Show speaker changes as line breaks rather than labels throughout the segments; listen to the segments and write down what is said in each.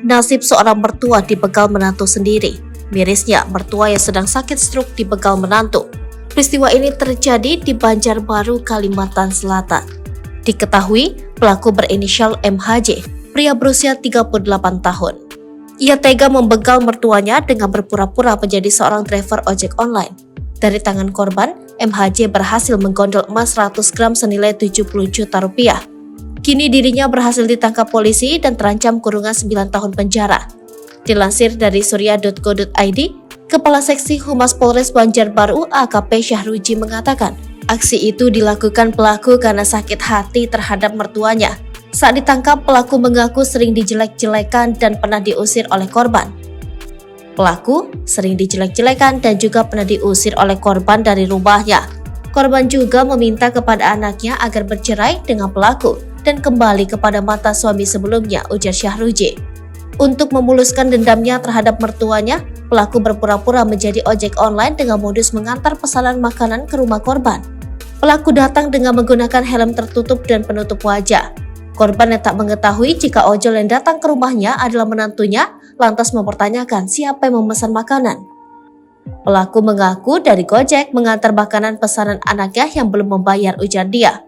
Nasib seorang mertua dibegal menantu sendiri. Mirisnya, mertua yang sedang sakit stroke dibegal menantu. Peristiwa ini terjadi di Banjarbaru, Kalimantan Selatan. Diketahui, pelaku berinisial MHJ, pria berusia 38 tahun. Ia tega membegal mertuanya dengan berpura-pura menjadi seorang driver ojek online. Dari tangan korban, MHJ berhasil menggondol emas 100 gram senilai 70 juta rupiah. Kini dirinya berhasil ditangkap polisi dan terancam kurungan 9 tahun penjara. Dilansir dari surya.co.id, Kepala Seksi Humas Polres Banjarbaru AKP Syahruji mengatakan, aksi itu dilakukan pelaku karena sakit hati terhadap mertuanya. Saat ditangkap, pelaku mengaku sering dijelek-jelekan dan pernah diusir oleh korban. Pelaku sering dijelek-jelekan dan juga pernah diusir oleh korban dari rumahnya. Korban juga meminta kepada anaknya agar bercerai dengan pelaku dan kembali kepada mantan suami sebelumnya, ujar Syahruji. Untuk memuluskan dendamnya terhadap mertuanya, pelaku berpura-pura menjadi ojek online dengan modus mengantar pesanan makanan ke rumah korban. Pelaku datang dengan menggunakan helm tertutup dan penutup wajah. Korban yang tak mengetahui jika ojol yang datang ke rumahnya adalah menantunya, lantas mempertanyakan siapa yang memesan makanan. Pelaku mengaku dari Gojek mengantar makanan pesanan anaknya yang belum membayar, ujar dia.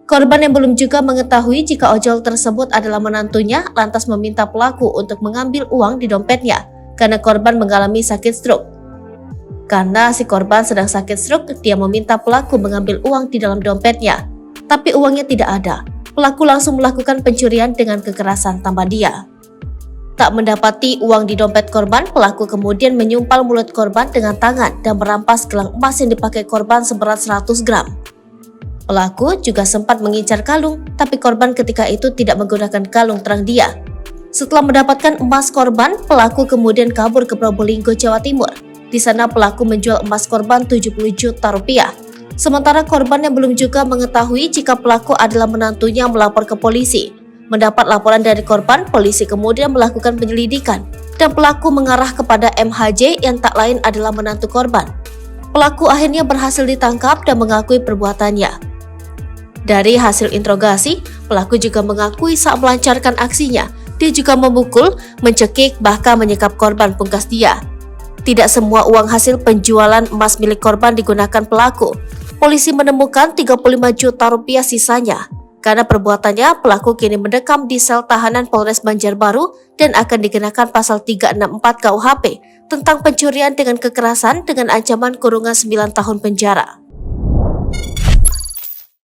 Korban yang belum juga mengetahui jika ojol tersebut adalah menantunya lantas meminta pelaku untuk mengambil uang di dompetnya karena korban mengalami sakit stroke. Karena si korban sedang sakit stroke, dia meminta pelaku mengambil uang di dalam dompetnya. Tapi uangnya tidak ada. Pelaku langsung melakukan pencurian dengan kekerasan, tambah dia. Tak mendapati uang di dompet korban, pelaku kemudian menyumpal mulut korban dengan tangan dan merampas gelang emas yang dipakai korban seberat 100 gram. Pelaku juga sempat mengincar kalung, tapi korban ketika itu tidak menggunakan kalung terang dia. Setelah mendapatkan emas korban, pelaku kemudian kabur ke Probolinggo, Jawa Timur. Di sana pelaku menjual emas korban 70 juta rupiah. Sementara korban yang belum juga mengetahui jika pelaku adalah menantunya melapor ke polisi. Mendapat laporan dari korban, polisi kemudian melakukan penyelidikan dan pelaku mengarah kepada MHJ yang tak lain adalah menantu korban. Pelaku akhirnya berhasil ditangkap dan mengakui perbuatannya. Dari hasil interogasi, pelaku juga mengakui saat melancarkan aksinya, dia juga memukul, mencekik, bahkan menyekap korban, pungkas dia. Tidak semua uang hasil penjualan emas milik korban digunakan pelaku. Polisi menemukan 35 juta rupiah sisanya. Karena perbuatannya, pelaku kini mendekam di sel tahanan Polres Banjarbaru dan akan dikenakan pasal 364 KUHP tentang pencurian dengan kekerasan dengan ancaman kurungan 9 tahun penjara.